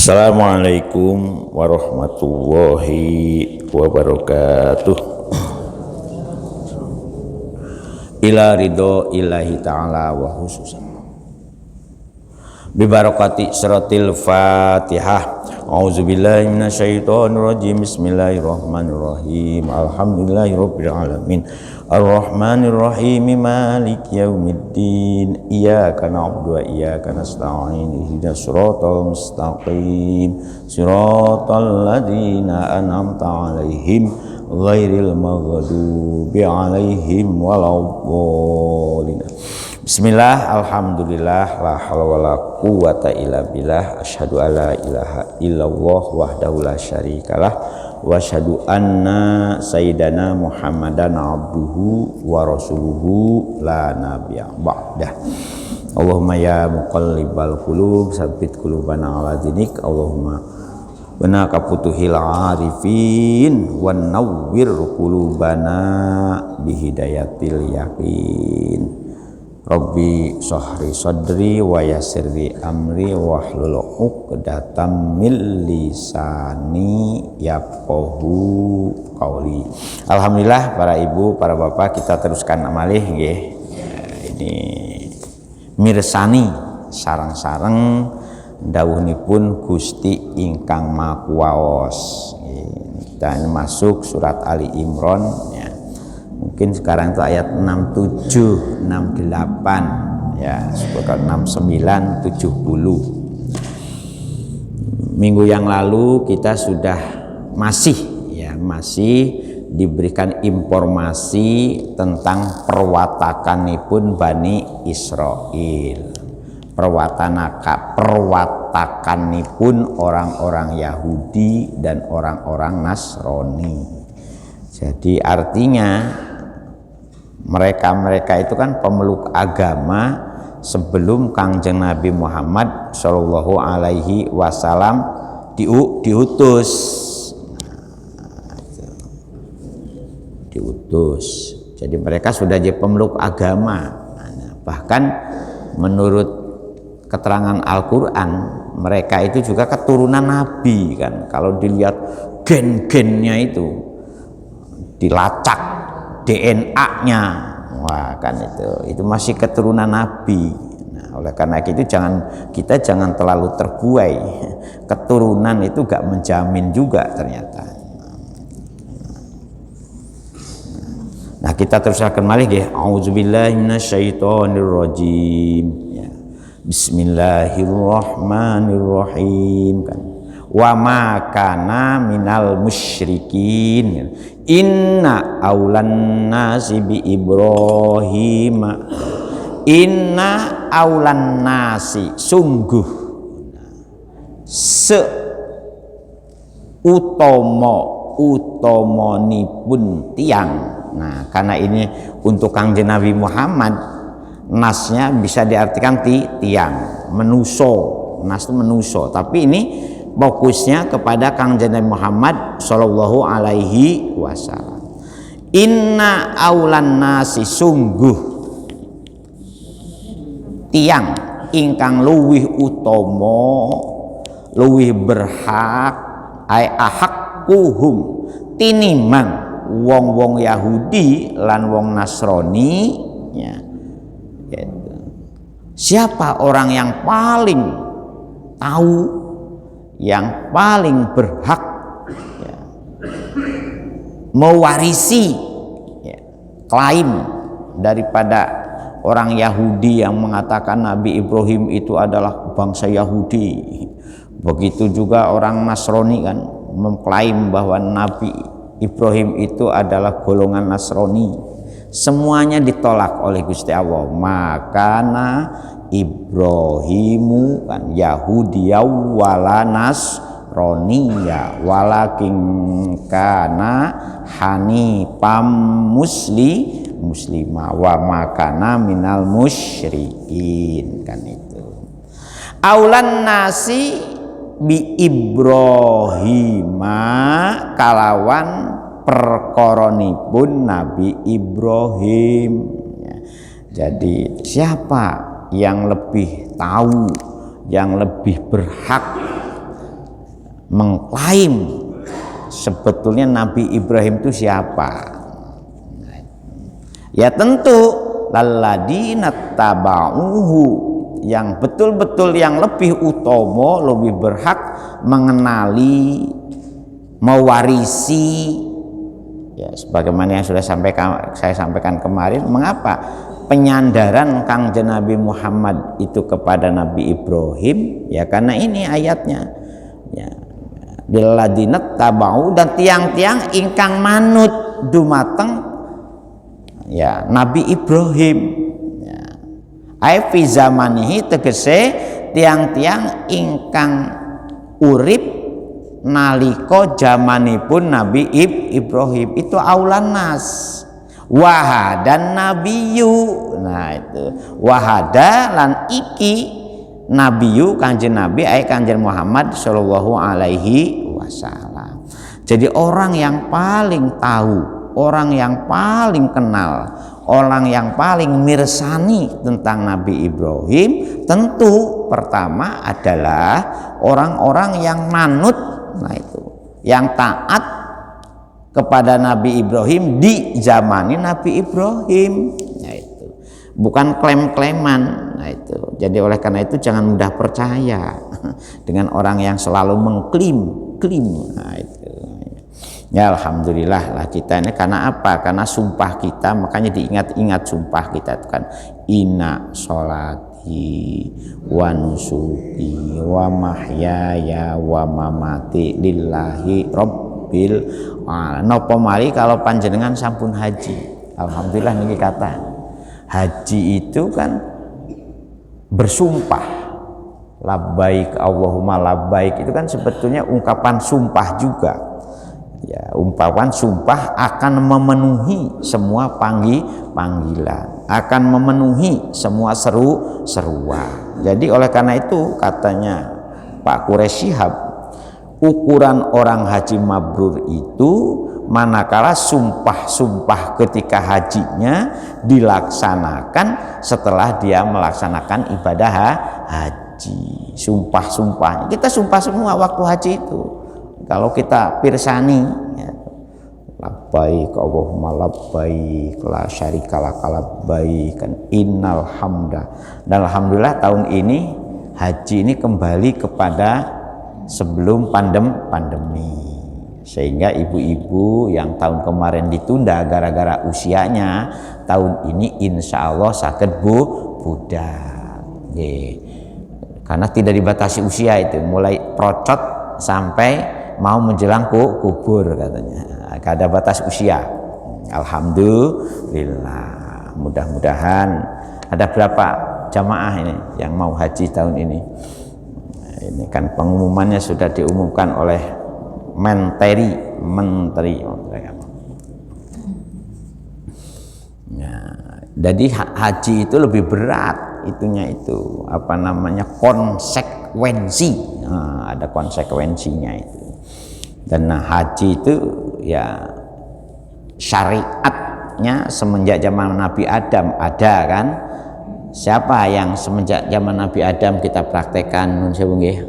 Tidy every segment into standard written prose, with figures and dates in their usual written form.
Assalamualaikum warahmatullahi wabarakatuh. Ila ridho ilahi ta'ala wa khususan bibarakati suratil fatihah. A'udzubillahi minasyaitonirrajim. Bismillahirrahmanirrahim. Alhamdulillahirabbil alamin. Ar-Rahmanir-Rahim. Maliki yaumiddin. Iyyaka na'budu wa iyyaka nasta'in. Ihdinas siratal mustaqim. Siratal ladzina an'amta 'alaihim ghairil maghdubi 'alaihim waladdallin. Bismillah, alhamdulillah, la haula wala quwata illa billah. Asyhadu alla ilaha illallah wahdahu la syarikalah wa asyhadu anna sayyidana Muhammadan abduhu wa rasuluhu la nabiyya ba'dah. Allahumma ya muqallibal qulub tsabbit qulubana ala dinik. Allahumma bana kaputuhil arifin wan nawwir qulubana bihidayatil yaqin. Rabbi sahri sadri wa yassirli amri wahlul 'uqdatam min lisani yafqahu qauli. Alhamdulillah para ibu, para bapak, kita teruskan amalih nggih. Ini mirsani sareng-sareng dawuhipun Gusti ingkang Maha Kuwaos. Kita masuk surat Ali Imran ya. Mungkin sekarang itu ayat 67, 68 ya, sekitar 69, 70. Minggu yang lalu kita sudah masih diberikan informasi tentang perwatakanipun Bani Israil. Perwatakanipun orang-orang Yahudi dan orang-orang Nasrani. Jadi artinya mereka itu kan pemeluk agama sebelum Kangjeng Nabi Muhammad Shallallahu Alaihi Wasallam diutus. Jadi mereka sudah jadi pemeluk agama. Bahkan menurut keterangan Al-Quran mereka itu juga keturunan Nabi kan. Kalau dilihat gen-gennya itu dilacak DNA-nya, wah kan itu masih keturunan Nabi. Nah, oleh karena itu kita jangan terlalu terbuai. Keturunan itu gak menjamin juga ternyata. Nah, kita terus akan balik ya. A'udzubillahi minasyaitonirrajim. Ya. Bismillahirrahmanirrahim kan. Wa ma kana minal musyrikin. Inna aulan nasi bi Ibrahim. Inna aulan nasi, sungguh utomonipun tiang. Nah, karena ini untuk Kangjeng Nabi Muhammad, nasnya bisa diartikan tiang, menuso. Nas itu menuso, tapi ini fokusnya kepada Kangjeng Nabi Muhammad Shallallahu Alaihi Wasallam. Inna aulan nasi, sungguh tiang ingkang luwih utomo, luwih berhak, ahakkuhum tinimbang wong-wong Yahudi lan wong Nasrani ya. Siapa orang yang paling tahu, yang paling berhak ya, mewarisi ya, klaim daripada orang Yahudi yang mengatakan Nabi Ibrahim itu adalah bangsa Yahudi. Begitu juga orang Nasrani kan mengklaim bahwa Nabi Ibrahim itu adalah golongan Nasrani. Semuanya ditolak oleh Gusti Allah. Makana Ibrahimu kan Yahudiya wala Nasroniya walakin kana hanifam muslima wa makana minal musyrikin kan itu. Aulan nasi bi Ibrahima kalawan perkoronipun Nabi Ibrahim. Jadi siapa yang lebih tahu, yang lebih berhak mengklaim sebetulnya Nabi Ibrahim itu siapa. Ya tentu lalladzina tabauhu, yang betul-betul yang lebih utama, lebih berhak mengenali, mewarisi, ya sebagaimana yang sudah saya sampaikan kemarin. Mengapa penyandaran Kangjeng Nabi Muhammad itu kepada Nabi Ibrahim? Ya karena ini ayatnya, ya lilladzina tabau, dan tiang-tiang ingkang manut dumateng ya Nabi Ibrahim. Ya. Ai fi zamanihi, tegese tiang-tiang ingkang urip nalika zamanipun Nabi Ibrahim itu aulan nas wahadan nabiyyu. Nah itu wahada lan iki nabiyyu kanjeng Nabi ai kanjeng Muhammad sallallahu alaihi wasallam. Jadi orang yang paling tahu, orang yang paling kenal, orang yang paling mirsani tentang Nabi Ibrahim tentu pertama adalah orang-orang yang manut, nah itu yang taat kepada Nabi Ibrahim di zaman Nabi Ibrahim. Nah itu bukan klaim-klaiman. Nah itu jadi oleh karena itu jangan mudah percaya dengan orang yang selalu mengklaim. Nah itu ya alhamdulillah lah kita ini. Karena apa? Karena sumpah kita, makanya diingat-ingat sumpah kita itu kan inna sholati wa nusuki wa mahyaya wa mamati lillahi rabbil alamin. Napa mari kalau panjenengan sampun haji, alhamdulillah niki kata haji itu kan bersumpah, labbaik Allahumma labbaik, itu kan sebetulnya ungkapan sumpah juga. Ya, umpapan sumpah akan memenuhi semua panggilan, akan memenuhi semua seruan. Jadi oleh karena itu katanya Pak Quraisy Shihab, ukuran orang haji mabrur itu manakala sumpah-sumpah ketika hajinya dilaksanakan setelah dia melaksanakan ibadah haji. Sumpah-sumpahnya kita sumpah semua waktu haji itu. Kalau kita pirsani ya, labbaik Allahumma labbaik la syarika laka labbaik, kan innal hamda. Dan alhamdulillah tahun ini haji ini kembali kepada sebelum pandemi, sehingga ibu-ibu yang tahun kemarin ditunda gara-gara usianya, tahun ini insya Allah sakit budal. Karena tidak dibatasi usia itu, mulai procot sampai mau menjelang kubur katanya, gak ada batas usia. Alhamdulillah, mudah-mudahan ada berapa jamaah ini yang mau haji tahun ini. Ini kan pengumumannya sudah diumumkan oleh menteri apa? Ya, jadi haji itu lebih berat itunya, itu apa namanya, konsekuensi. Nah, ada konsekuensinya itu. Dan haji itu ya syariatnya semenjak zaman Nabi Adam ada kan. Siapa yang semenjak zaman Nabi Adam kita praktekkan? Nun sewu nggih.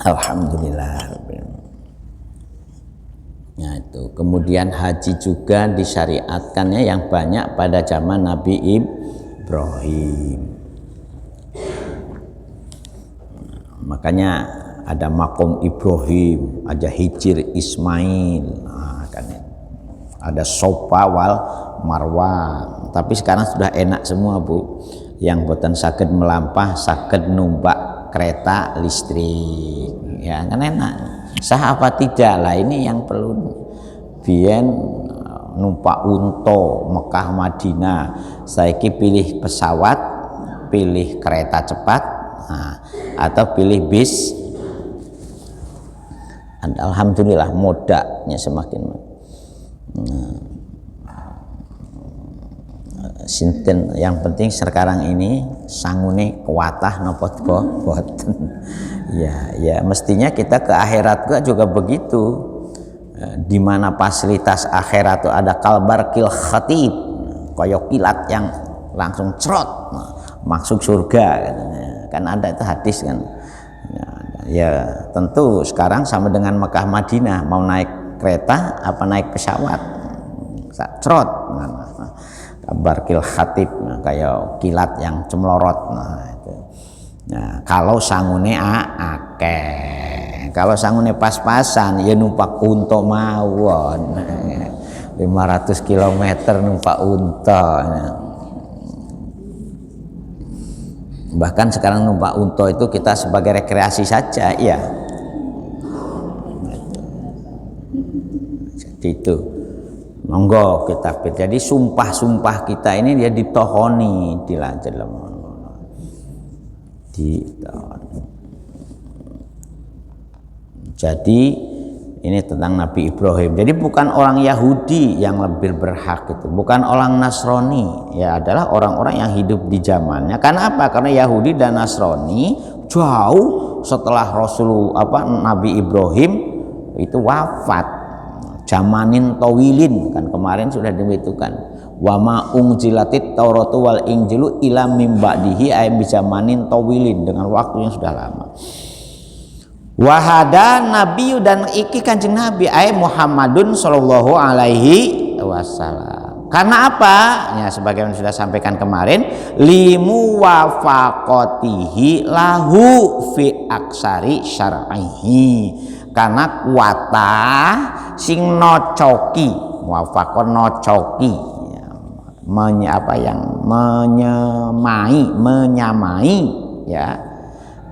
Alhamdulillah. Nah itu kemudian haji juga disyariatkannya yang banyak pada zaman Nabi Ibrahim. Makanya ada makom Ibrahim, ada hijir Ismail, nah, kan, ada Sofa wal Marwa. Tapi sekarang sudah enak semua Bu, yang boten saged melampah saged numpak kereta listrik, ya kan enak. Sah apa tidak lah, ini yang perlu. Biyen numpak unta Mekah Madinah, saiki pilih pesawat, pilih kereta cepat, nah, atau pilih bis. Alhamdulillah modanya semakin sinten. Yang penting sekarang ini sangune kuatah nopo boten. Ya mestinya kita ke akhirat juga begitu. Di mana fasilitas akhirat itu ada kalbar kil khatib, koyok kilat yang langsung cerot masuk surga katanya. Kan ada itu hadis kan. Ya tentu sekarang sama dengan Mekah Madinah, mau naik kereta apa naik pesawat, cerot barkil khatib, kayak kilat yang cemlorot. Itu. Nah, kalau sangune akeh, kalau sangune pas-pasan ya numpak unta mawon. 500 km numpak unta. Bahkan sekarang numpak unta itu kita sebagai rekreasi saja, ya. Jadi itu, monggo kita. Jadi sumpah-sumpah kita ini dia ditohoni, Jadi ini tentang Nabi Ibrahim. Jadi bukan orang Yahudi yang lebih berhak itu, bukan orang Nasrani, ya adalah orang-orang yang hidup di zamannya. Karena apa? Karena Yahudi dan Nasrani jauh setelah Nabi Ibrahim itu wafat. Zamanin tawilin, kan kemarin sudah diberitakan. Wa ma unzilatit Tauratu wal Injilu ila mim ba'dihi ay bi zamanin tawilin, dengan waktu yang sudah lama. Wahada Nabi dan iki Kanjeng Nabi Muhammadun sallallahu alaihi wasallam. Karena apa? Ya sebagaimana sudah sampaikan kemarin, limu wafaqatihi lahu fi aksari syar'ihi. Karena kuatah sing nocoki, muwafaqon nocoki, menyamai ya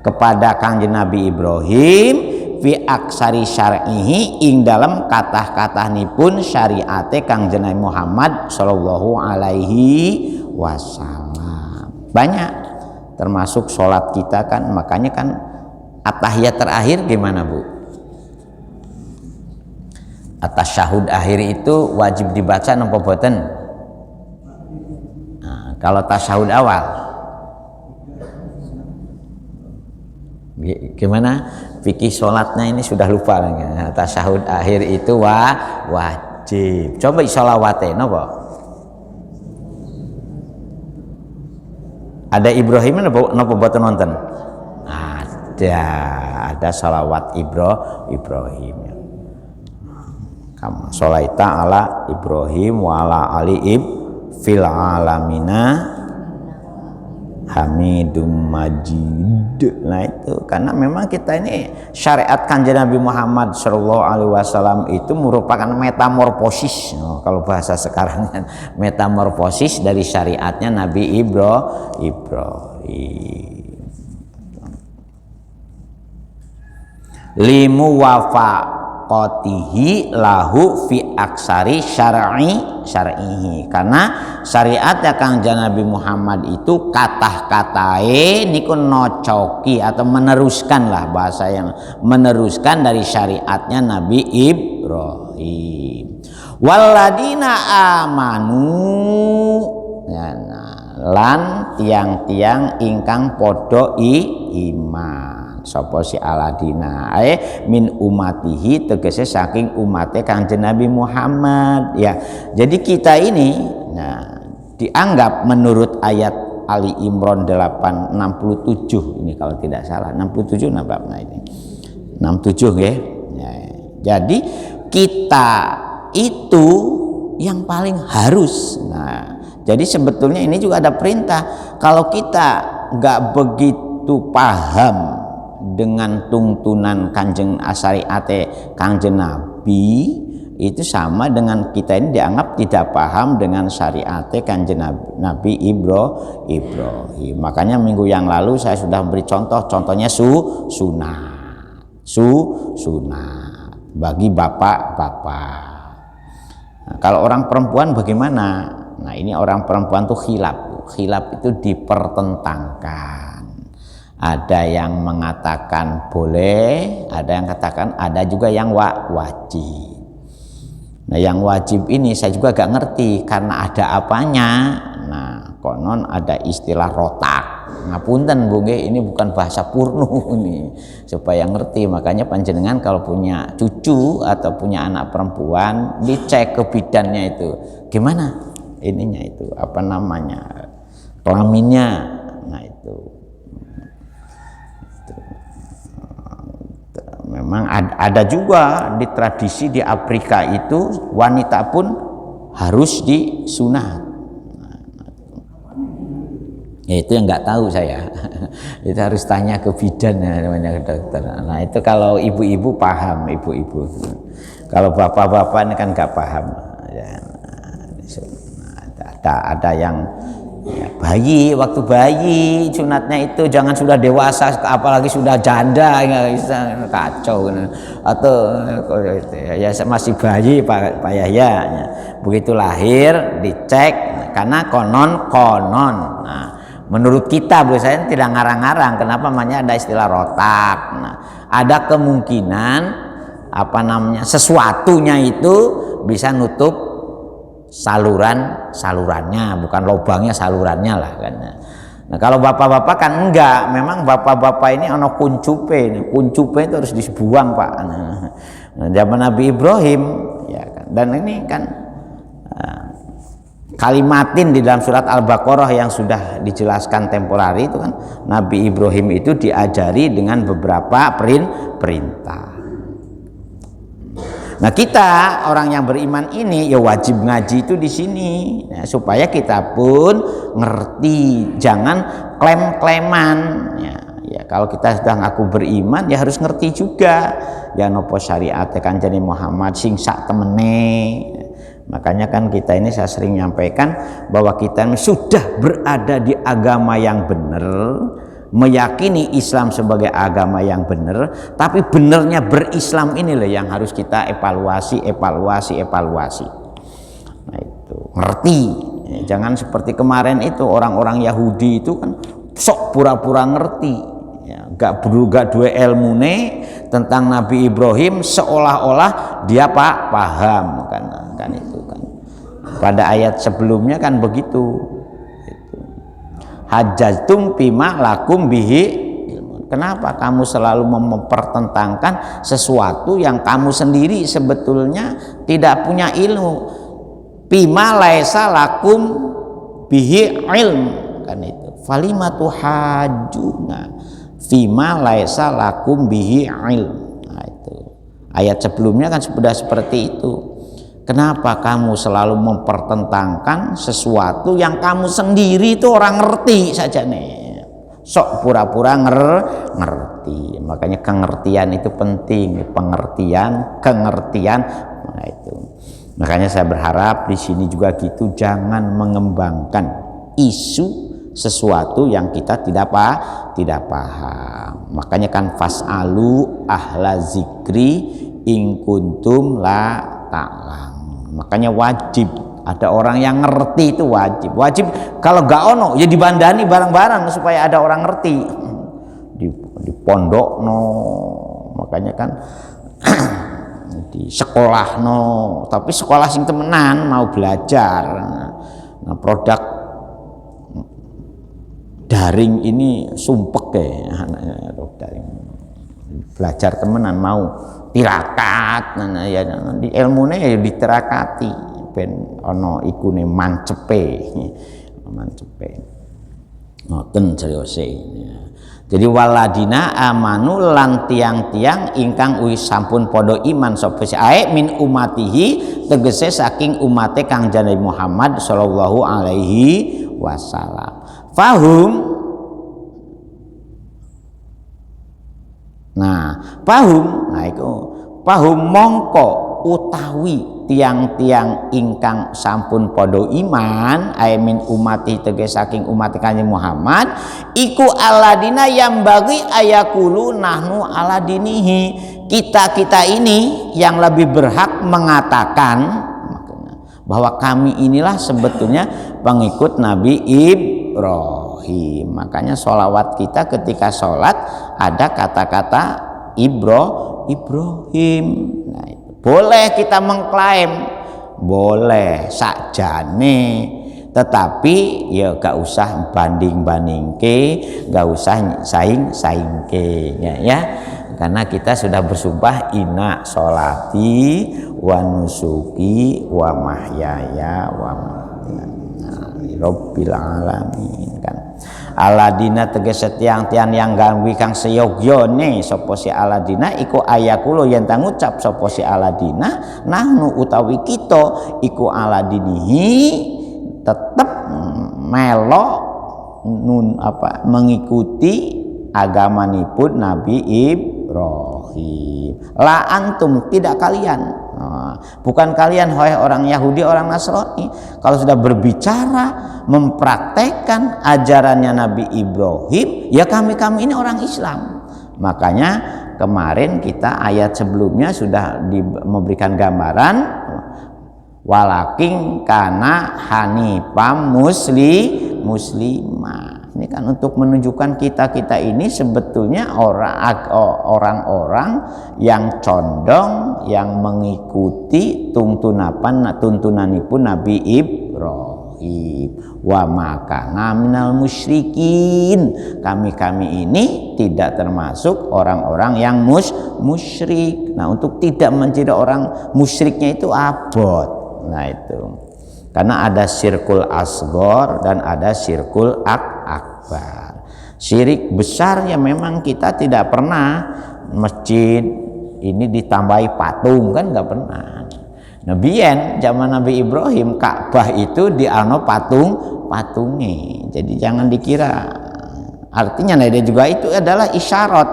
kepada Kanjeng Nabi Ibrahim fi aksari syar'ihi ing dalam kata-katanipun syariate Kanjeng Nabi Muhammad sallallahu alaihi wasallam. Banyak termasuk sholat kita kan, makanya kan at-tahiyat terakhir gimana Bu? At-tasyahud akhir itu wajib dibaca napa boten? Nah, kalau tasyahud awal gimana? Fikih sholatnya ini sudah lupa. Tasyahud akhir itu wajib. Coba sholawate napa? Ada Ibrahim napa boten nonton? Ada sholawat Ibrahim. Kama sholaita ala Ibrahim wa ala ali fil alamina Hamidum Majid. Nah itu karena memang kita ini syariat Kanjeng Nabi Muhammad sallallahu alaihi wasallam itu merupakan metamorfosis. Kalau bahasa sekarang kan metamorfosis dari syariatnya Nabi Ibrahim. Limu wafaqatihi lahu fi aksari syar'ihi. Karena syariatnya Kanjeng Nabi Muhammad itu kata-katae niku nocoki atau meneruskan lah, bahasa yang meneruskan dari syariatnya Nabi Ibrahim. Waladina amanu lan tiang-tiang ingkang podo iman. Sapa si aladina min umatihi, tegese saking umate Kanjeng Nabi Muhammad ya. Jadi kita ini dianggap menurut ayat Ali Imran 867 ini kalau tidak salah 67 ini 67 ya. Jadi kita itu yang paling harus. Jadi sebetulnya ini juga ada perintah, kalau kita nggak begitu paham dengan tuntunan Kanjeng syariate Kanjeng Nabi, itu sama dengan kita ini dianggap tidak paham dengan syariate Kanjeng Nabi Ibrahim. Makanya minggu yang lalu saya sudah beri contohnya sunat bagi bapak-bapak. Nah, kalau orang perempuan bagaimana? Nah ini orang perempuan tuh khilaf itu dipertentangkan. Ada yang mengatakan boleh, ada yang katakan, ada juga yang wajib. Nah yang wajib ini saya juga gak ngerti karena ada apanya. Nah konon ada istilah rotak. Ngapunten Bu nggih, ini bukan bahasa purnu ini, supaya ngerti. Makanya panjenengan kalau punya cucu atau punya anak perempuan, dicek ke bidannya itu gimana ininya itu apa namanya. kelaminnya. Nah itu memang ada juga di tradisi di Afrika itu wanita pun harus disunat. Ya, itu yang nggak tahu saya. Itu harus tanya ke bidan ya, namanya ke dokter. Nah itu kalau ibu-ibu paham, ibu-ibu. Kalau bapak-bapak ini kan nggak paham. Ya, ada yang ya, bayi, waktu bayi sunatnya itu jangan sudah dewasa, apalagi sudah janda, kacau. Atau ya masih bayi Pak Yahya. Begitu lahir dicek karena konon. Nah, menurut kita biasanya tidak ngarang-ngarang, kenapa namanya ada istilah rotak. Nah, ada kemungkinan sesuatunya itu bisa nutup salurannya, bukan lubangnya, salurannya lah kan. Nah kalau bapak-bapak kan enggak, memang bapak-bapak ini ono kuncupe itu harus dibuang Pak. Nah, zaman Nabi Ibrahim ya kan, dan ini kan kalimatin di dalam surat Al-Baqarah yang sudah dijelaskan temporari itu kan, Nabi Ibrahim itu diajari dengan beberapa perintah. Nah kita orang yang beriman ini ya wajib ngaji itu di sini ya, supaya kita pun ngerti, jangan klaim-klaiman ya kalau kita sudah ngaku beriman ya harus ngerti juga ya nopo syariat Kanjeng Muhammad sing sak temene. Makanya kan kita ini saya sering nyampaikan bahwa kita ini sudah berada di agama yang benar, meyakini Islam sebagai agama yang benar, tapi benernya berislam inilah yang harus kita evaluasi. Nah itu ngerti, jangan seperti kemarin itu orang-orang Yahudi itu kan sok pura-pura ngerti, ya, gak dua ilmu tentang Nabi Ibrahim seolah-olah dia paham kan itu kan. Pada ayat sebelumnya kan begitu. Hajjatum bima lakum bihi ilmun. Kenapa kamu selalu mempertentangkan sesuatu yang kamu sendiri sebetulnya tidak punya ilmu? Bima laisa lakum bihi ilm, kan itu. Falimatu hajuna bima laisa lakum bihi ilm. Nah, itu. Ayat sebelumnya kan sudah seperti itu. Kenapa kamu selalu mempertentangkan sesuatu yang kamu sendiri itu orang ngerti saja nih, sok pura-pura ngerti. Makanya pengertian itu penting, pengertian. Nah itu. Makanya saya berharap di sini juga gitu, jangan mengembangkan isu sesuatu yang kita tidak paham. Makanya kan fasalu ahla zikri in kuntum la ta'lam. Makanya wajib ada orang yang ngerti, itu wajib kalau gak ono ya dibandani barang-barang supaya ada orang ngerti di pondok makanya kan di sekolah tapi sekolah sing temenan mau belajar. Nah produk daring ini sumpek daring belajar temenan mau tirakat, nah ya di ilmune ya diterakati ben ana ikune mancepe ngoten seriose. Jadi waladina amanu lan tiang-tiang ingkang wis sampun padha iman sapa ae min umatihi tegese saking umate Kang Nabi Muhammad sallallahu alaihi wasallam. Fahum. Nah itu pahum mongko utawi tiang-tiang ingkang sampun padha iman aimin umati teges saking umat Kanjeng Muhammad iku aladina yang bagi ayakulu nahnu aladinihi, kita ini yang lebih berhak mengatakan bahwa kami inilah sebetulnya pengikut Nabi Ibrahim. Makanya sholawat kita ketika sholat ada kata-kata Ibrahim. Nah, itu. Boleh kita mengklaim, boleh sakjane, tetapi ya gak usah banding-bandingke, gak usah saing-saingke ya. Karena kita sudah bersumpah inna sholati wa nusuki wa mahyaya wa mamati. Nah, rabbil alamin kan. Aladina tegese tiang-tiang yang gawi kang seyogyane sapa si aladina iku ayakulo yen ta ngucap sapa si aladina nahnu utawi kita iku aladinihi tetep melo mengikuti agamanipun Nabi Ibrahim. La antum tidak kalian. Bukan kalian wahai orang Yahudi, orang Nasrani, kalau sudah berbicara mempraktekkan ajarannya Nabi Ibrahim, ya kami ini orang Islam. Makanya kemarin kita ayat sebelumnya sudah memberikan gambaran walakin kana hanifam muslimah. Ini kan untuk menunjukkan kita ini sebetulnya orang-orang yang condong, yang mengikuti tuntunanipun Nabi Ibrahim. Wa makana minal musyrikin. Kami ini tidak termasuk orang-orang yang musyrik. Nah, untuk tidak menjadi orang musyriknya itu abot. Nah itu. Karena ada syirkul asghar dan ada syirkul akbar. Syirik besar ya memang kita tidak pernah masjid ini ditambahi patung, kan nggak pernah. Nabiyen zaman Nabi Ibrahim Ka'bah itu diano patungnya. Jadi jangan dikira. Artinya nah dia juga itu adalah isyarat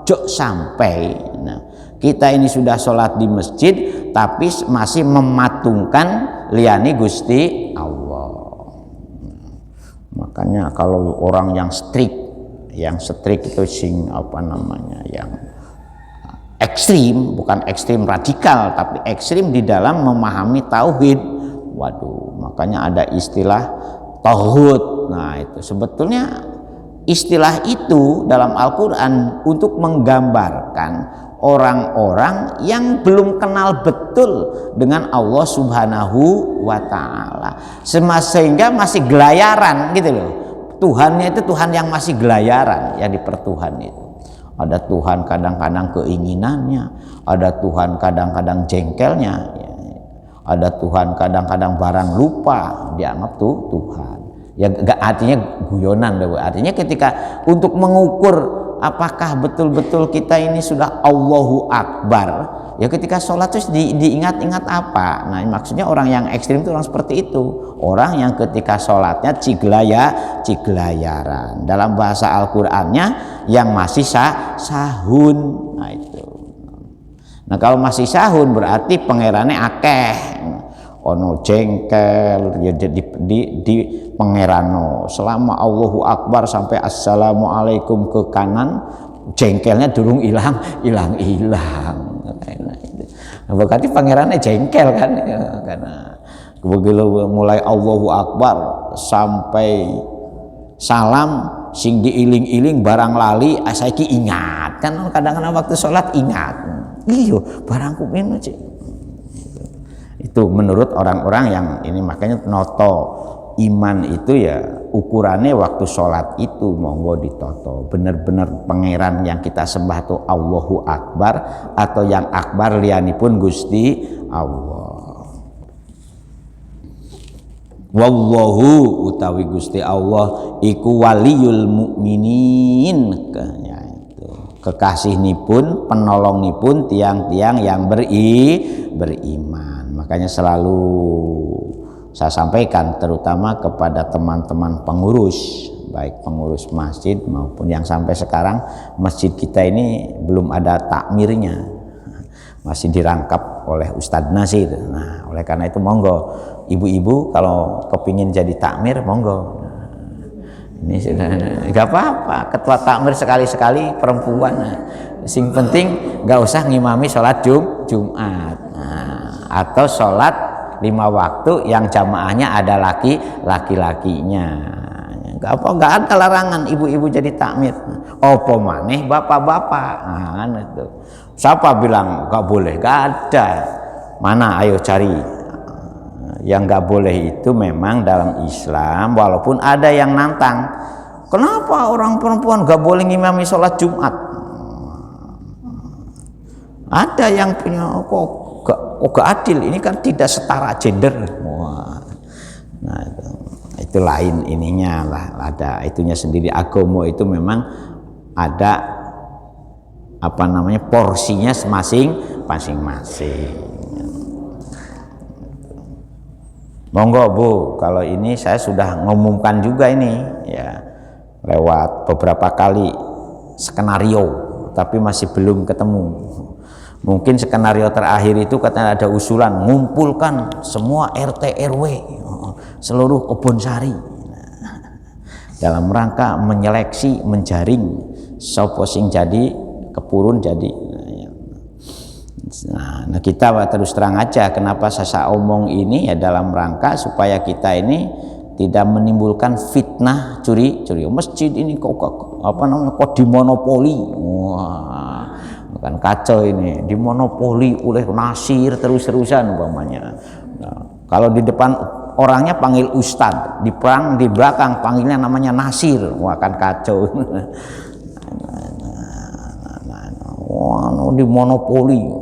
jok sampai. Nah, kita ini sudah sholat di masjid tapi masih mematungkan liyani Gusti Allah. Makanya kalau orang yang strict itu yang ekstrim, bukan ekstrim radikal tapi ekstrim di dalam memahami tauhid. Waduh, makanya ada istilah tauhid. Nah, itu sebetulnya istilah itu dalam Al-Qur'an untuk menggambarkan orang-orang yang belum kenal betul dengan Allah Subhanahu wa Ta'ala, sehingga masih gelayaran gitu loh. Tuhannya itu Tuhan yang masih gelayaran, yang dipertuhan itu. Ada Tuhan kadang-kadang keinginannya, ada Tuhan kadang-kadang jengkelnya, ada Tuhan kadang-kadang barang lupa dianggap Tuhan. Ya enggak, artinya guyonan deh. Artinya ketika untuk mengukur apakah betul-betul kita ini sudah Allahu Akbar, ya ketika sholat terus diingat-ingat apa. Nah, maksudnya orang yang ekstrim itu orang seperti itu, orang yang ketika sholatnya ciglayaran. Dalam bahasa Al-Qur'annya yang masih sahun. Nah itu. Nah kalau masih sahun berarti pangerane akeh. Ono jengkel ya di pangerano selama Allahu Akbar sampai assalamualaikum ke kanan, jengkelnya durung hilang. Nah, berarti pangerannya jengkel kan, karena begitu mulai Allahu Akbar sampai salam sing diiling-iling barang lali saiki ingat kan, kadang-kadang waktu sholat ingat iyo barangku ini itu menurut orang-orang yang ini. Makanya noto iman itu ya ukurannya waktu sholat itu monggo ditoto bener-bener pangeran yang kita sembah itu Allahu Akbar atau yang akbar lianipun Gusti Allah. Wallahu utawi Gusti Allah iku waliyul mukminin, kekasih-nipun, penolong-nipun tiang-tiang yang beriman. Makanya selalu saya sampaikan terutama kepada teman-teman pengurus, baik pengurus masjid maupun yang sampai sekarang masjid kita ini belum ada takmirnya, masih dirangkap oleh Ustadz Nasir. Nah, oleh karena itu monggo ibu-ibu kalau kepingin jadi takmir monggo. Ini sudah nggak apa-apa, ketua takmir sekali-sekali perempuan. Nah, sing penting nggak usah ngimami sholat Jumat. Nah, atau sholat 5 waktu yang jamaahnya ada laki-lakinya. Nggak ada larangan ibu-ibu jadi takmir. Opo maneh bapak-bapak. Nah, itu. Siapa bilang nggak boleh? Nggak ada. Mana? Ayo cari. Yang nggak boleh itu memang dalam Islam, walaupun ada yang nantang. Kenapa orang perempuan nggak boleh ngimami sholat Jumat? Ada yang punya kok gak adil, ini kan tidak setara gender. Wah. Nah, itu lain ininya lah, ada itunya sendiri. Agama itu memang ada apa namanya porsinya masing-masing. Monggo Bu, kalau ini saya sudah ngumumkan juga ini ya lewat beberapa kali skenario, tapi masih belum ketemu. Mungkin skenario terakhir itu katanya ada usulan ngumpulkan semua RT RW seluruh Kebonsari dalam rangka menyeleksi, menjaring sapa sing jadi kepurun jadi. Nah, kita terus terang aja kenapa saya omong ini ya dalam rangka supaya kita ini tidak menimbulkan fitnah curi masjid ini kok apa namanya kok dimonopoli. Wah, kan kacau ini, dimonopoli oleh Nasir terus-terusan umpamanya. Nah, kalau di depan orangnya panggil Ustadz, di belakang panggilnya namanya Nasir, wah kan kacau. Wah, dimonopoli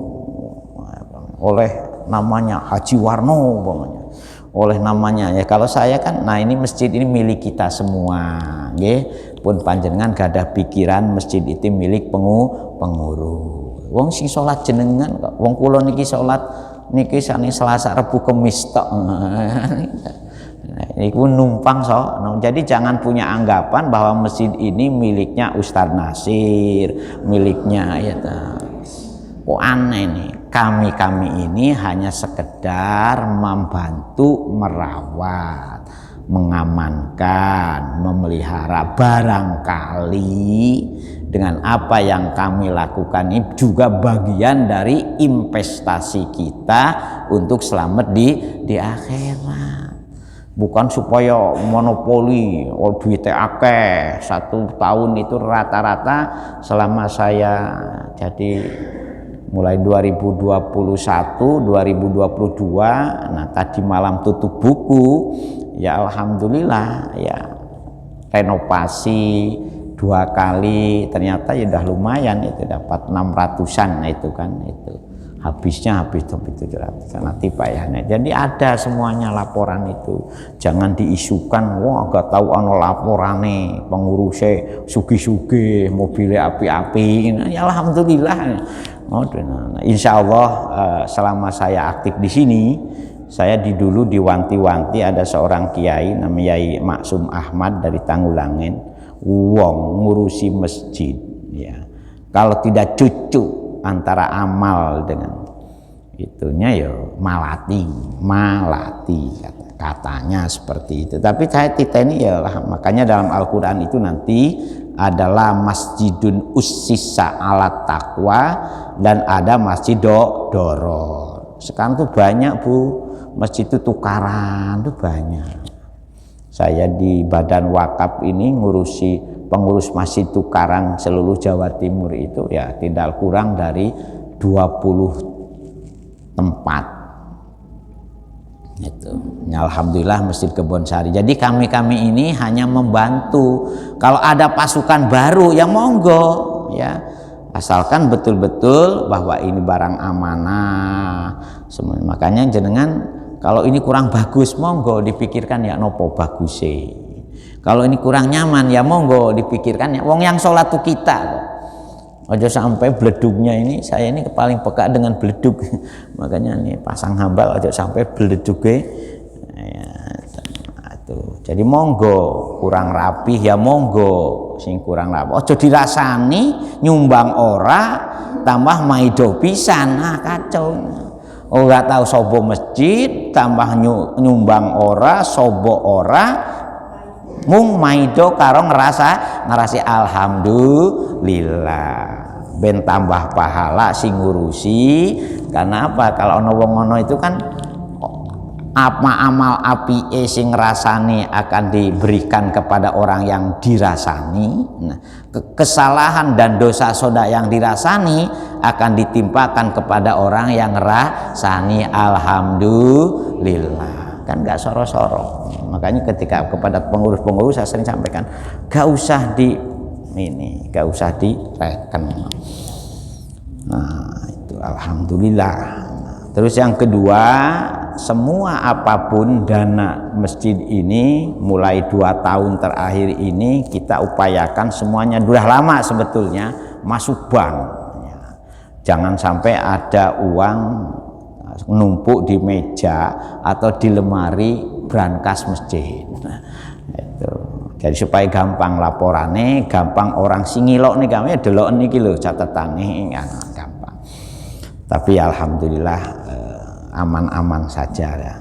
oleh namanya Haji Warno umpamanya, oleh namanya ya. Kalau saya kan, nah ini masjid ini milik kita semua, nggih. Pun panjenengan gak ada pikiran masjid itu milik pengurus. Wong sing salat jenengan kok. Wong kula niki salat niki sane Selasa Rebu Kamis tok. Iku numpang Jadi jangan punya anggapan bahwa masjid ini miliknya Ustadz Nasir, miliknya ya kok aneh nih. Kami ini hanya sekedar membantu merawat, mengamankan, memelihara. Barangkali dengan apa yang kami lakukan ini juga bagian dari investasi kita untuk selamat di akhirat. Bukan supaya monopoli, duitnya akeh. 1 tahun itu rata-rata selama saya jadi mulai 2021, 2022, nah tadi malam tutup buku, ya alhamdulillah ya renovasi 2 kali, ternyata ya udah lumayan itu dapat 600-an, nah itu kan itu habisnya habis 700 nanti payahnya. Jadi ada semuanya laporan itu, jangan diisukan wah gak tahu ano laporane pengurusnya sugi-sugi mobilnya api-api. Nah, ya alhamdulillah. Insya Allah selama saya aktif di sini, saya dulu diwanti-wanti ada seorang kiai namanya Yai Maksum Ahmad dari Tanggulangen, wong ngurusi masjid ya. Kalau tidak cucu antara amal dengan itunya ya malati katanya seperti itu. Tapi saya titeni ya lah, makanya dalam Al-Qur'an itu nanti adalah masjidun ussisa ala taqwa dan ada masjid doror. Sekarang tuh banyak Bu, masjid itu tukaran tuh banyak. Saya di Badan Wakaf ini ngurusi pengurus masjid tukaran seluruh Jawa Timur itu ya tidak kurang dari 20 tempat. Itu. Ya, alhamdulillah Masjid Kebonsari. Jadi kami ini hanya membantu. Kalau ada pasukan baru ya monggo ya. Asalkan betul-betul bahwa ini barang amanah. Makanya jenengan kalau ini kurang bagus monggo dipikirkan ya nopo baguse. Kalau ini kurang nyaman ya monggo dipikirkan ya wong yang sholat tuh kita. Aja sampai beledugnya ini, saya ini paling peka dengan beledug. Makanya nih pasang hambal aja sampai beledugnya ya, itu. Jadi monggo kurang rapih ya monggo sing kurang rapi aja dirasani nyumbang ora tambah maido pisan. Nah kacau. Ora tahu sobo masjid tambah nyumbang ora sobo ora mung maido karo ngerasi alhamdulillah ben tambah pahala sing ngurusi. Karena apa? Kalau ono wong ngono itu kan apa amal apike sing ngrasani akan diberikan kepada orang yang dirasani. Nah, kesalahan dan dosa soda yang dirasani akan ditimpakan kepada orang yang ngrasani alhamdulillah. Kan gak soro-soro. Makanya ketika kepada pengurus-pengurus saya sering sampaikan gak usah gak usah direken. Nah itu alhamdulillah. Terus yang kedua semua apapun dana masjid ini mulai 2 tahun terakhir ini kita upayakan semuanya, sudah lama sebetulnya masuk bank ya. Jangan sampai ada uang numpuk di meja atau di lemari brankas masjid. Nah, itu. Jadi supaya gampang laporannya, gampang orang sing ngilok nih kami delok niki lho catetane gampang. Tapi alhamdulillah aman-aman saja ya.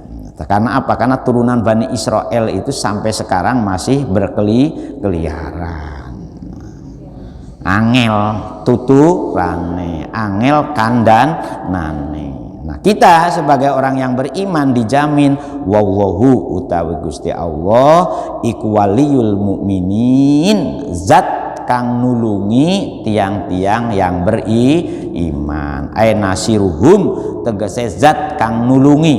Karena apa? Karena turunan Bani Israel itu sampai sekarang masih berkeliaran. Angel tuturane, angel kandanane. Nah, kita sebagai orang yang beriman dijamin wallahu utawi Gusti Allah iku waliyul mukminin, zat kang nulungi tiang-tiang yang beriman. Ai nasiruhum tegese zat kang nulungi.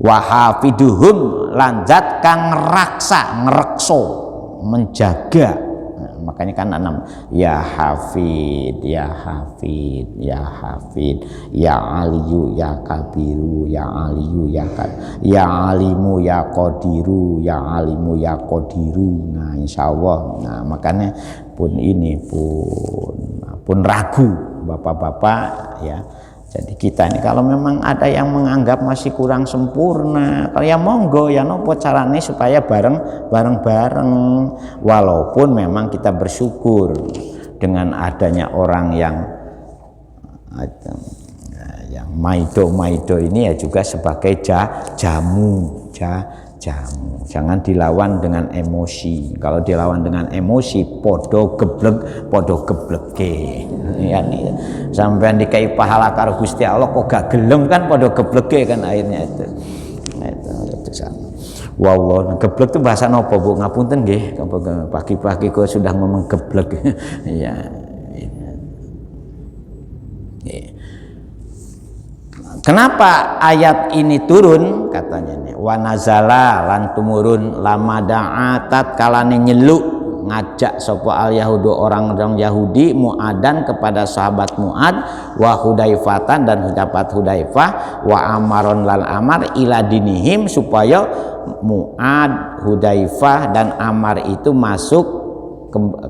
Wa hafiduhum lan zat kang ngraksa, ngrekso, menjaga. Makanya kan enam ya hafid ya hafid ya hafid ya aliyu ya kabiru ya aliyu ya alimu ya qadiru ya alimu ya qadiru. Nah insyaallah, nah makanya pun ini pun ragu bapak-bapak ya. Jadi kita ini kalau memang ada yang menganggap masih kurang sempurna, kalau ya monggo ya nopo carane supaya bareng-bareng. Walaupun memang kita bersyukur dengan adanya orang yang maido ini ya juga sebagai jamu. Jangan dilawan dengan emosi. Kalau dilawan dengan emosi podo gebleke ya nih. Sampean dikai pahala karo Gusti Allah kok gak gelem kan podo gebleke kan akhirnya itu. Nah, itu sama. Wallah, geblek itu bahasa nopo Bu? Ngapunten nggih, pagi-pagi kok sudah ngomong geblek. Ya. Kenapa ayat ini turun? Katanya nih, wa nazala lan tumurun lama da'atat kalane nyeluk ngajak sapa al yahudu orang-orang Yahudi Mu'adan kepada sahabat Mu'ad wa Hudaifatan dan sahabat Hudaifah wa Amaron lan Amar ila dinihim supaya Mu'ad, Hudaifah dan Amar itu masuk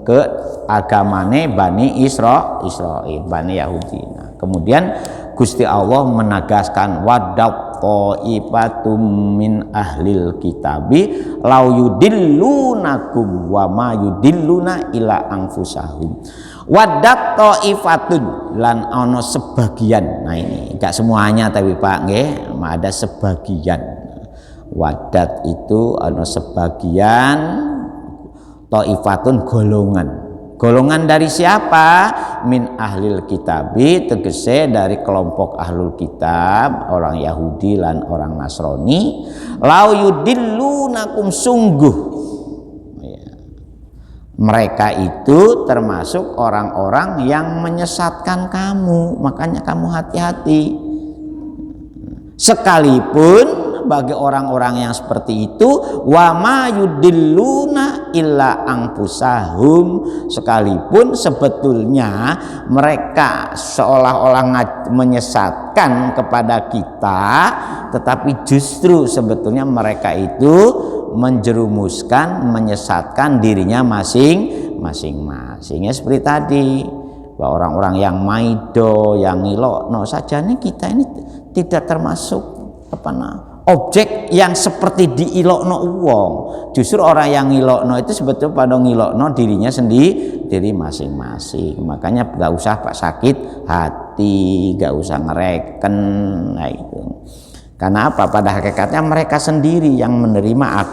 ke agamane Bani Israil, Bani Yahudi. Nah, kemudian Gusti Allah menegaskan wadak qaifatum min ahlil kitabi lau yudillunakum wa ma yudilluna ila anfusahum. Wadak qaifatun lan ono sebagian. Nah ini enggak semuanya tapi Pak nggih, ada sebagian. Wadat itu ono sebagian, qaifatun golongan dari siapa? Min ahlil kitabi, tegese dari kelompok ahlul kitab, orang Yahudi lan orang Nasrani. Lau yudillunakum, sungguh mereka itu termasuk orang-orang yang menyesatkan kamu, makanya kamu hati-hati. Sekalipun bagi orang-orang yang seperti itu wa ma yudilluna illa anfusahum, sekalipun sebetulnya mereka seolah-olah menyesatkan kepada kita, tetapi justru sebetulnya mereka itu menjerumuskan, menyesatkan dirinya masing-masing. Ya seperti tadi, bahwa orang-orang yang maido, yang ngilokno saja nih, kita ini tidak termasuk objek yang seperti diilokno uang. Justru orang yang ngilokno itu sebetulnya pada ngilokno dirinya sendiri masing-masing. Makanya gak usah Pak sakit hati, gak usah ngereken. Nah itu. Karena apa? Pada hakikatnya mereka sendiri yang menerima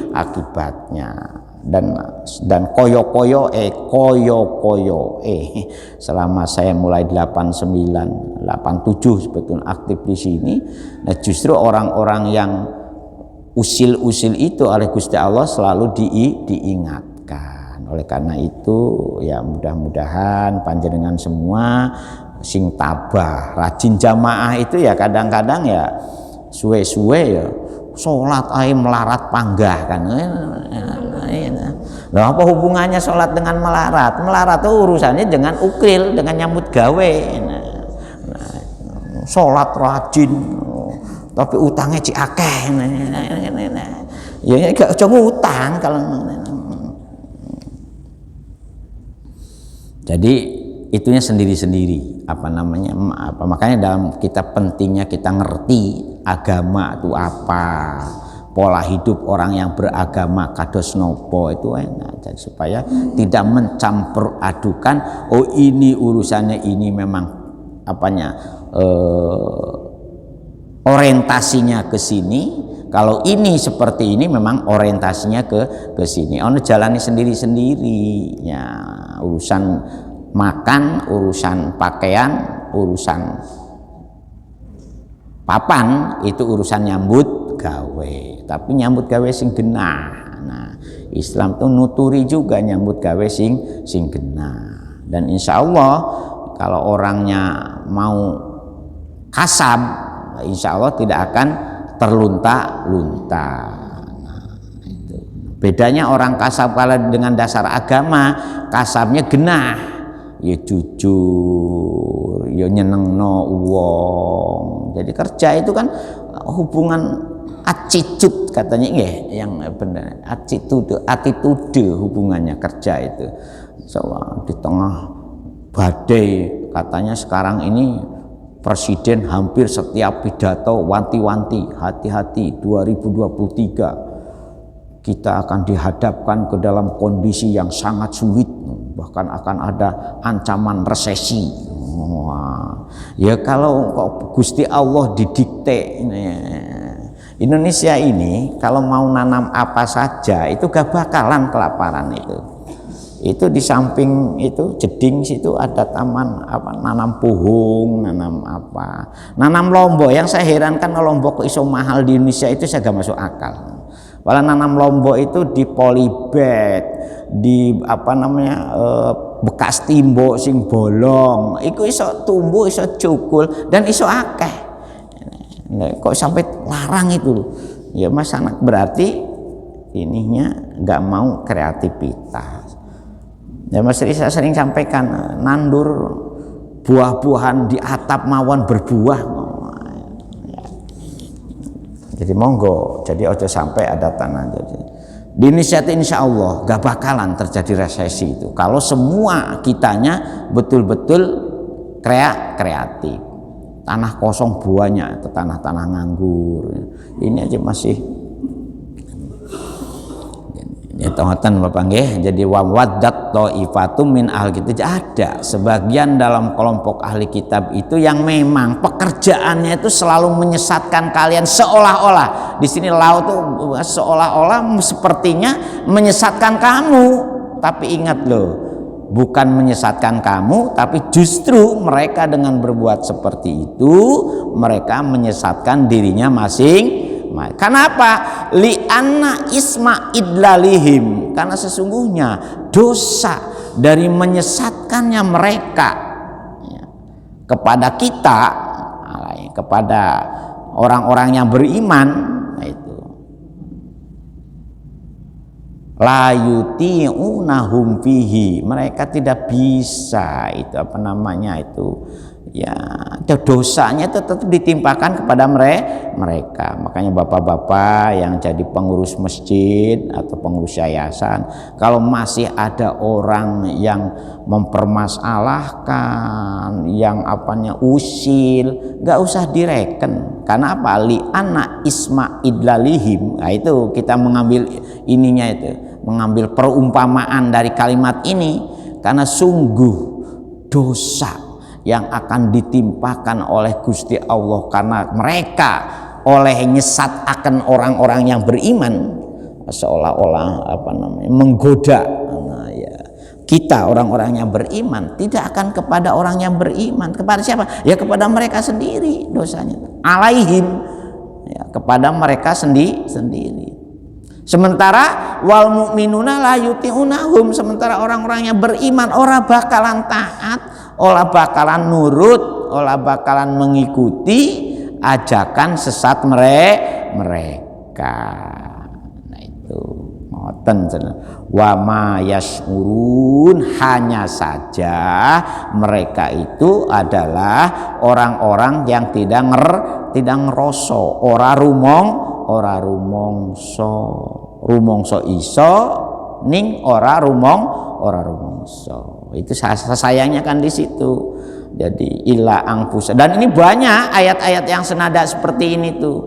akibatnya. Dan koyo-koyo selama saya mulai 89, 87 sebetulnya aktif di sini. Nah justru orang-orang yang usil-usil itu oleh Gusti Allah selalu diingatkan. Oleh karena itu ya mudah-mudahan panjenengan semua sing tabah, rajin jamaah itu ya kadang-kadang ya suwe-suwe ya sholat aja melarat panggah kan. Nah, apa hubungannya sholat dengan melarat? Melarat itu urusannya dengan ukil, dengan nyambut gawe. Nah, sholat rajin, tapi utangnya cik akeh. Ya gak aja ngutang kalau. Jadi itunya sendiri-sendiri makanya dalam kita pentingnya kita ngerti agama itu apa, pola hidup orang yang beragama kados nopo itu enak. Jadi supaya tidak mencampur adukan, oh ini urusannya ini memang orientasinya ke sini, kalau ini seperti ini memang orientasinya ke sini. Ono jalani sendiri-sendiri ya, urusan makan, urusan pakaian, urusan papan itu urusan nyambut gawe, tapi nyambut gawe sing genah. Nah, Islam tuh nuturi juga nyambut gawe sing genah. Dan insya Allah kalau orangnya mau kasab, insya Allah tidak akan terlunta-lunta. Nah, itu. Bedanya orang kasab kalau dengan dasar agama, kasabnya genah, ya jujur, ya nyenengno wong. Jadi kerja itu kan hubungan attitude katanya yang benar, attitude hubungannya kerja itu. So, di tengah badai katanya sekarang ini Presiden hampir setiap pidato wanti-wanti, hati-hati 2023 kita akan dihadapkan ke dalam kondisi yang sangat sulit, bahkan akan ada ancaman resesi. Wah, ya kalau kok Gusti Allah didikte Indonesia ini kalau mau nanam apa saja itu gak bakalan kelaparan itu di samping itu jeding situ ada taman nanam pohon, nanam lombok. Yang saya herankan lombok kok iso mahal di Indonesia itu saya gak masuk akal. Walau nanam lombok itu di polybag, di bekas timbok sing bolong, itu iso tumbuh, iso cukul dan iso akeh. Kok sampai larang itu? Ya Mas anak berarti ininya nggak mau kreativitas. Ya Mas saya sering sampaikan nandur buah-buahan di atap mawon berbuah. Jadi monggo, jadi ojo sampai ada tanah. Jadi di Indonesia itu insya Allah gak bakalan terjadi resesi itu kalau semua kitanya betul-betul kreatif. Tanah kosong buahnya itu tanah-tanah nganggur. Ini aja masih ngoten Bapak nggih. Jadi wawaddat thaifatum min ahli kitab, ada sebagian dalam kelompok ahli kitab itu yang memang pekerjaannya itu selalu menyesatkan kalian, seolah-olah di sini laut tuh seolah-olah sepertinya menyesatkan kamu, tapi ingat loh, bukan menyesatkan kamu, tapi justru mereka dengan berbuat seperti itu mereka menyesatkan dirinya masing. Kenapa? Li'anna isma idlalihim, karena sesungguhnya dosa dari menyesatkannya mereka kepada kita, kepada orang-orang yang beriman, itu la yuti'unahum fihi, mereka tidak bisa itu ya dosanya itu tetap ditimpakan kepada mereka. Makanya bapak-bapak yang jadi pengurus masjid atau pengurus yayasan, kalau masih ada orang yang mempermasalahkan, yang usil, nggak usah direken. Karena apa? Li anak isma idlalihim. Nah itu kita mengambil ininya itu, mengambil perumpamaan dari kalimat ini, karena sungguh dosa yang akan ditimpakan oleh Gusti Allah karena mereka oleh nyesat akan orang-orang yang beriman, seolah-olah menggoda. Nah, ya, kita orang-orang yang beriman tidak akan kepada orang yang beriman. Kepada siapa? Ya kepada mereka sendiri dosanya. Alaihim, ya, kepada mereka sendiri. Sementara wal mu'minuna la yuti'unahum, sementara orang-orang yang beriman ora bakalan taat, ora bakalan nurut, ora bakalan mengikuti ajakan sesat mereka. Nah itu Wa ma yash'urun, hanya saja mereka itu adalah orang-orang yang tidak ngeroso, ora rumongso iso ning ora rumongso. Itu sayangnya kan di situ. Jadi ila angfusa, dan ini banyak ayat-ayat yang senada seperti ini tuh,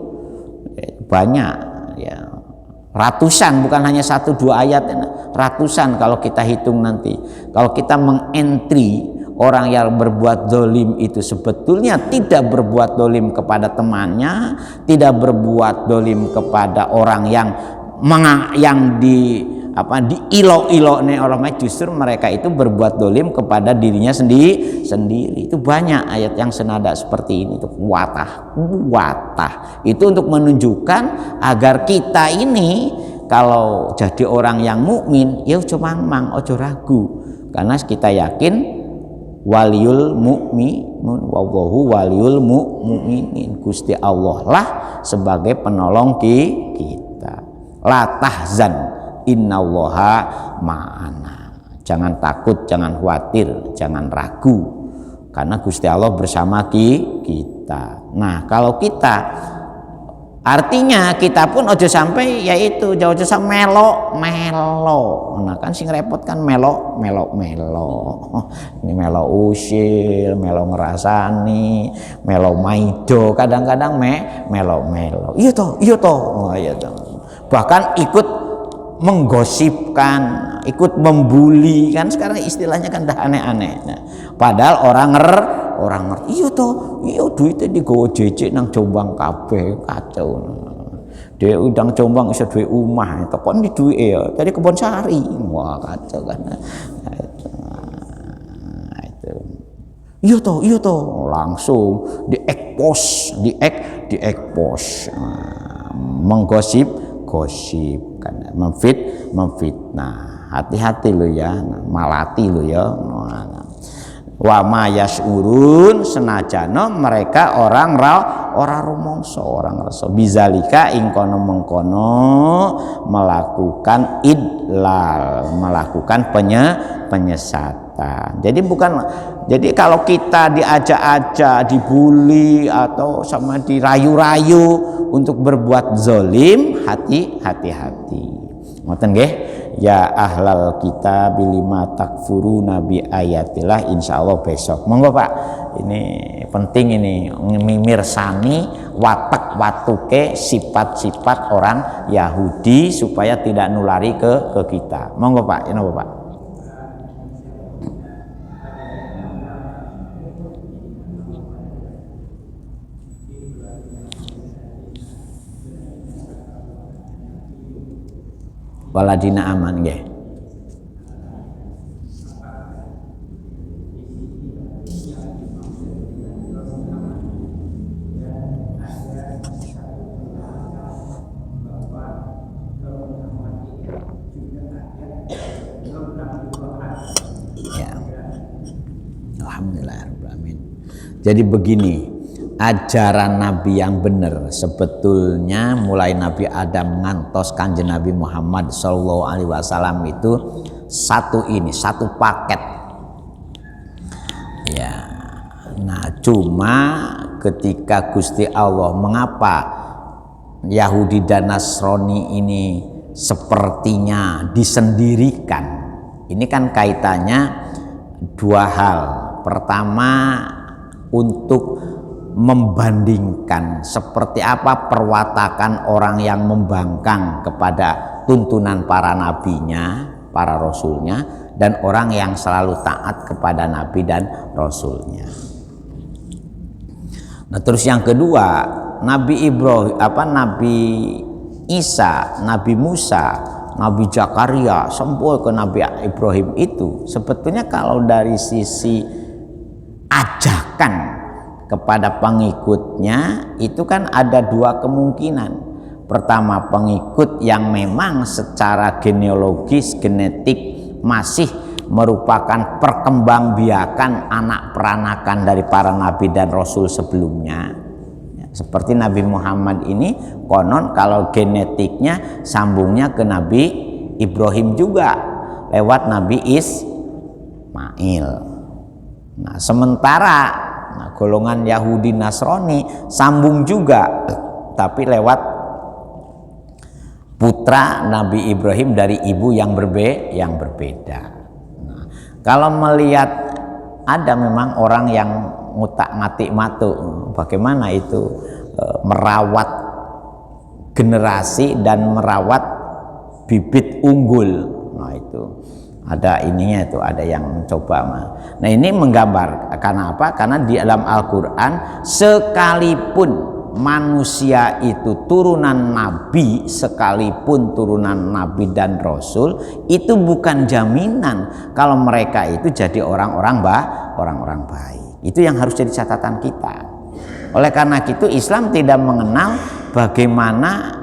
banyak ya, ratusan, bukan hanya 1-2 ayat, ratusan kalau kita hitung nanti. Kalau kita mengentri orang yang berbuat dolim itu sebetulnya tidak berbuat dolim kepada temannya, tidak berbuat dolim kepada orang yang diilo-ilokne orang, justru mereka itu berbuat dolim kepada dirinya sendiri. Itu banyak ayat yang senada seperti ini tuh, watah itu untuk menunjukkan agar kita ini kalau jadi orang yang mukmin ya ojo ragu, karena kita yakin waliyul mu'minun wallahu waliyul mu'minin, Gusti Allah lah sebagai penolong kita. La tahzan innallaha ma'ana, jangan takut, jangan khawatir, jangan ragu, karena Gusti Allah bersama kita. Nah, kalau kita, artinya kita pun ojo sampai yaitu ojo sampai melo. Nah kan sing repot kan melo. Ini melo usil, melo ngerasani, melo maido, kadang-kadang melo. Iya toh. Oh, iya toh. Bahkan ikut menggosipkan, ikut membuli, kan sekarang istilahnya kan dah aneh-aneh. Nah, padahal orang ngerti, iya duitnya digawa jejek nang Jombang kabeh, kacau. Dia udang Jombang iso duwe omah, tekon di duwe ya dari Kebon Sari. Wah, kacau kan. Iya toh, langsung diekpos, menggosip kan, memfitnah. Hati-hati lo ya, malati lo ya. Wa ma yash'urun, senajana mereka orang rumongso, orang reso, bizalika ing kono mengkono melakukan idlal, melakukan penyesatan. Jadi kalau kita diajak-ajak, dibully atau sama dirayu-rayu untuk berbuat zalim, hati-hati. Ngoten nggih? Ya ahlal kitab lima takfuruna bi ayatillah, insyaallah besok. Monggo Pak. Ini penting ini mimirsani watak-watuke sifat-sifat orang Yahudi supaya tidak nulari ke kita. Monggo Pak, napa Pak? Waladina aman nggih. Ya. Alhamdulillahirrahmanirrahim. Jadi begini, ajaran Nabi yang benar sebetulnya mulai Nabi Adam ngantos Kanjeng Nabi Muhammad Shallallahu Alaihi Wasallam itu satu paket ya. Nah cuma ketika Gusti Allah, mengapa Yahudi dan Nasrani ini sepertinya disendirikan, ini kan kaitannya dua hal. Pertama, untuk membandingkan seperti apa perwatakan orang yang membangkang kepada tuntunan para nabinya, para rasulnya, dan orang yang selalu taat kepada nabi dan rasulnya. Nah terus yang kedua, Nabi Ibrahim, Nabi Isa, Nabi Musa, Nabi Zakaria sampai ke Nabi Ibrahim itu sebetulnya kalau dari sisi ajakan kepada pengikutnya itu kan ada dua kemungkinan. Pertama, pengikut yang memang secara genealogis, genetik masih merupakan perkembangbiakan anak peranakan dari para nabi dan rasul sebelumnya. Seperti Nabi Muhammad ini konon kalau genetiknya sambungnya ke Nabi Ibrahim juga lewat Nabi Ismail. Nah, sementara golongan Yahudi Nasrani sambung juga, tapi lewat putra Nabi Ibrahim dari ibu yang berbeda. Nah, kalau melihat ada memang orang yang ngutak-ngatik matu, bagaimana itu merawat generasi dan merawat bibit unggul. Nah, itu ada ininya, itu ada yang mencoba. Nah, ini menggambar karena apa? Karena di dalam Al-Qur'an sekalipun manusia itu turunan nabi, sekalipun turunan nabi dan rasul, itu bukan jaminan kalau mereka itu jadi orang-orang baik. Itu yang harus jadi catatan kita. Oleh karena itu Islam tidak mengenal bagaimana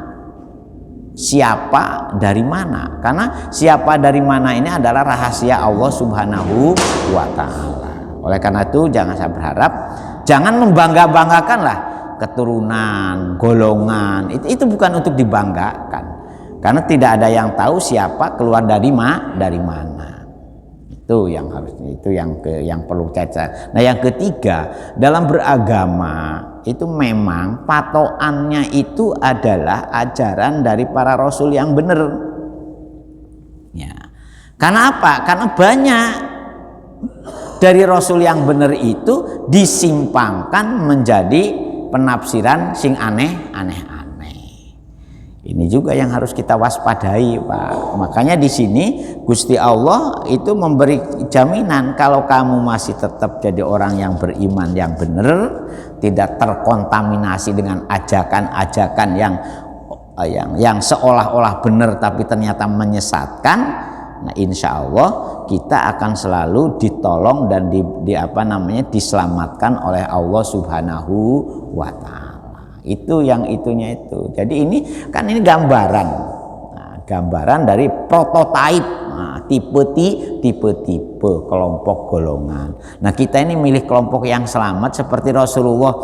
siapa dari mana, karena siapa dari mana ini adalah rahasia Allah Subhanahu wa Ta'ala. Oleh karena itu jangan saya berharap, jangan membangga-banggakanlah keturunan, golongan, itu bukan untuk dibanggakan, karena tidak ada yang tahu siapa keluar dari mana. Itu yang harusnya, itu yang perlu cacat. Nah, yang ketiga, dalam beragama itu memang patokannya itu adalah ajaran dari para rasul yang benar. Ya. Karena apa? Karena banyak dari rasul yang benar itu disimpangkan menjadi penafsiran sing aneh-aneh. Ini juga yang harus kita waspadai, Pak. Makanya di sini Gusti Allah itu memberi jaminan kalau kamu masih tetap jadi orang yang beriman yang benar, tidak terkontaminasi dengan ajakan-ajakan yang seolah-olah benar tapi ternyata menyesatkan. Nah, insya Allah kita akan selalu ditolong dan diselamatkan oleh Allah Subhanahu wa Ta'ala. Itu yang itunya itu. Jadi ini kan ini gambaran, gambaran dari prototipe, tipe-tipe kelompok golongan. Nah, kita ini milih kelompok yang selamat seperti Rasulullah.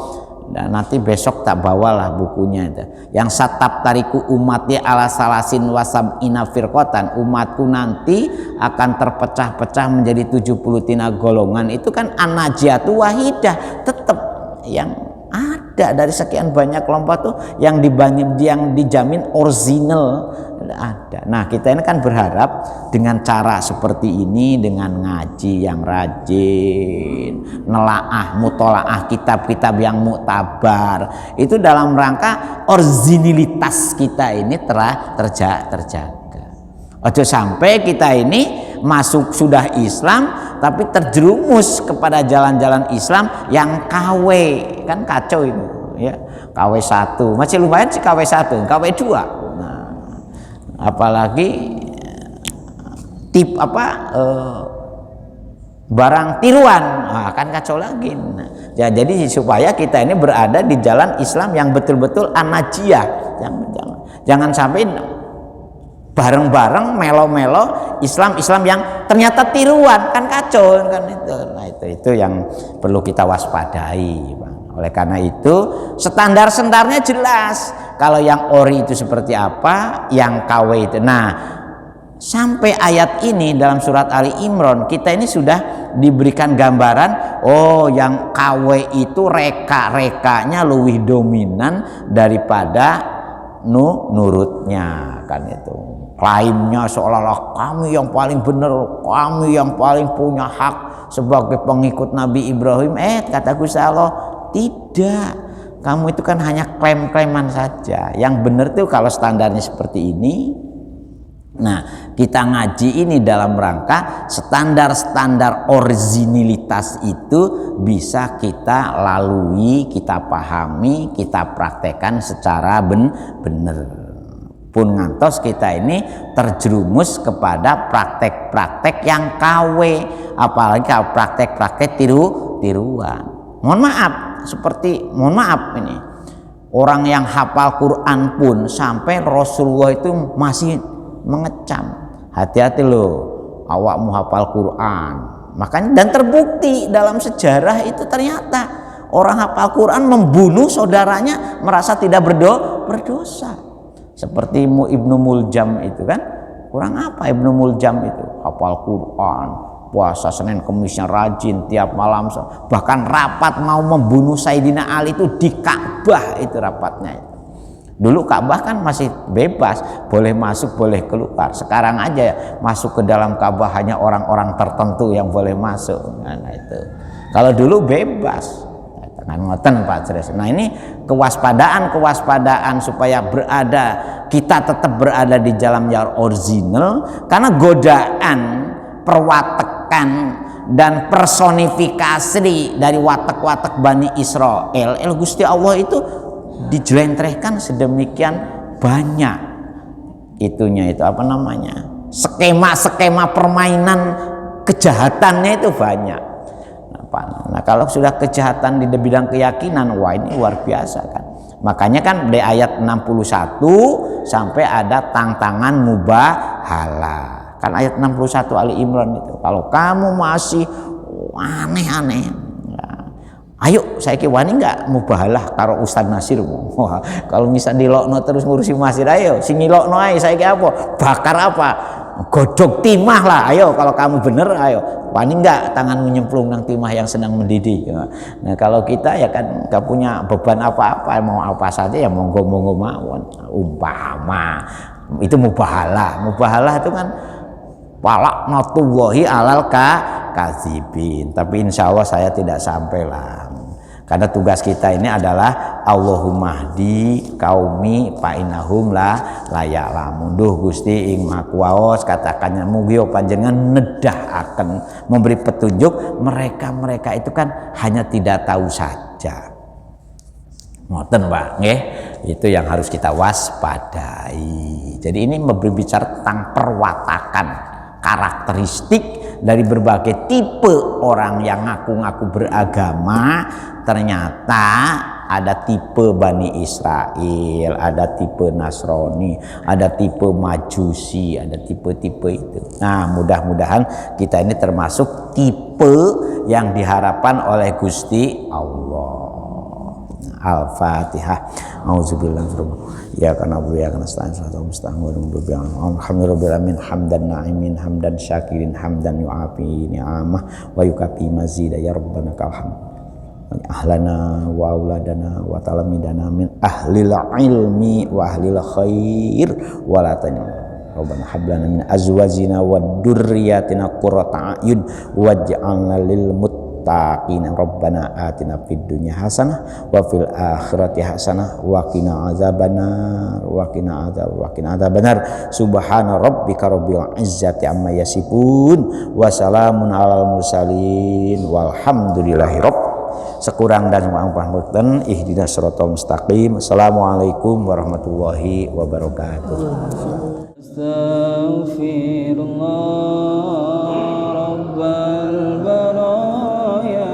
Dan nanti besok tak bawalah bukunya itu. Yang satab tariku umatnya ala salasin wasab'ina firqatan, umatku nanti akan terpecah-pecah menjadi 73 golongan. Itu kan an-najiyatu wahidah, tetap yang ada dari sekian banyak kelompok tuh yang dijamin original ada. Nah, kita ini kan berharap dengan cara seperti ini, dengan ngaji yang rajin, nelaah, mutolaah kitab-kitab yang muktabar, itu dalam rangka originalitas kita ini terjaga. Ojo sampai kita ini masuk sudah Islam tapi terjerumus kepada jalan-jalan Islam yang KW, kan kacau itu ya. KW 1 masih lumayan sih, KW 1, KW 2. Nah, apalagi barang tiruan, nah, kan kacau lagi. Nah, jadi supaya kita ini berada di jalan Islam yang betul-betul an-najiyah. Jangan sampai bareng-bareng melo-melo Islam yang ternyata tiruan, kan kacau kan itu. Nah, itu yang perlu kita waspadai, Bang. Oleh karena itu standar-standarnya jelas. Kalau yang ori itu seperti apa, yang KW itu. Nah, sampai ayat ini dalam surat Ali Imran kita ini sudah diberikan gambaran, oh yang KW itu reka-rekanya lebih dominan daripada nurutnya, kan itu. Klaimnya seolah-olah kami yang paling benar, kami yang paling punya hak sebagai pengikut Nabi Ibrahim. Kata Gusti Allah, tidak. Kamu itu kan hanya klaim-klaiman saja. Yang benar tuh kalau standarnya seperti ini. Nah, kita ngaji ini dalam rangka standar-standar originalitas itu bisa kita lalui, kita pahami, kita praktekkan secara benar. Pun ngantos kita ini terjerumus kepada praktek-praktek yang KW, apalagi kalau praktek-praktek tiruan. Mohon maaf ini orang yang hafal Quran pun sampai Rasulullah itu masih mengecam, hati-hati loh awakmu hafal Quran. Makanya dan terbukti dalam sejarah itu ternyata orang hafal Quran membunuh saudaranya merasa tidak berdosa. Seperti Ibnu Muljam itu kan, Kurang apa Ibnu Muljam itu? Hafal Quran, puasa Senin Kemisnya rajin tiap malam, bahkan rapat mau membunuh Sayyidina Ali itu di Ka'bah itu rapatnya itu. Dulu Ka'bah kan masih bebas, boleh masuk boleh keluar. Sekarang aja ya, masuk ke dalam Ka'bah hanya orang-orang tertentu yang boleh masuk. Nah itu. Kalau dulu bebas. Kan ngoten Pak Ceres. Nah ini kewaspadaan supaya kita tetap berada di jalan yang original, karena godaan, perwatekan dan personifikasi dari watek-watek Bani Israel, Gusti Allah itu dijelentrehkan sedemikian banyak itunya, itu apa namanya, skema-skema permainan kejahatannya itu banyak. Nah kalau sudah kejahatan di bidang keyakinan, wah ini luar biasa kan. Makanya kan di ayat 61 sampai ada tantangan mubahalah. Kan ayat 61 Ali Imran itu, kalau kamu masih aneh-aneh, ayo saya wani enggak mubahalah karo Ustaz Nasir. Wah, kalau misal dilokno terus ngurusi masjid, ayo sing ngilokno ae saiki apa? Bakar apa? Godok timah lah, ayo kalau kamu bener, ayo wani enggak tanganmu nyemplung nang timah yang sedang mendidih. Nah kalau kita ya kan enggak punya beban apa-apa, mau apa saja ya monggo-monggo mawon. Umpama itu mubahalah itu kan walaknatullahi alal kazibin. Tapi insya Allah saya tidak sampai lah, karena tugas kita ini adalah Allahumma hdi qaumi fa innahum la ya'lamun. Duh Gusti ing Maha Kuwaos, katakannya mugi panjenengan nedahaken, memberi petunjuk mereka itu kan hanya tidak tahu saja. Ngoten Pak, nggih. Itu yang harus kita waspadai. Jadi ini berbicara tentang perwatakan, karakteristik dari berbagai tipe orang yang ngaku-ngaku beragama. Ternyata ada tipe Bani Israel, ada tipe Nasrani, ada tipe Majusi, ada tipe-tipe itu. Nah mudah-mudahan kita ini termasuk tipe yang diharapkan oleh Gusti Allah. Al-Fatihah. Auzubillahi ya kana bu ya kana stain salatu mustaqim alhamdulillah hamdan na'imin hamdan syakirin hamdan yu'afi ni'amah wa yukafi mazida ya rabbana kalham ahlana wa auladana wa talamidana min ahlil ilmi wa ahlil khair wa la Rabbana hablana min azwajina wa dzurriyyatina qurrata a'yun waj'alna lil muttaqina Rabbana atina fid dunya hasanah wa fil akhirati hasanah wa qina azabannar subhana rabbika rabbil izzati amma yasifun wa salamun alal mursalin walhamdulillahi sekurang dan kurang ihdinas siratal mustaqim. Assalamualaikum warahmatullahi wabarakatuh. Astaghfirullah rabbal baraya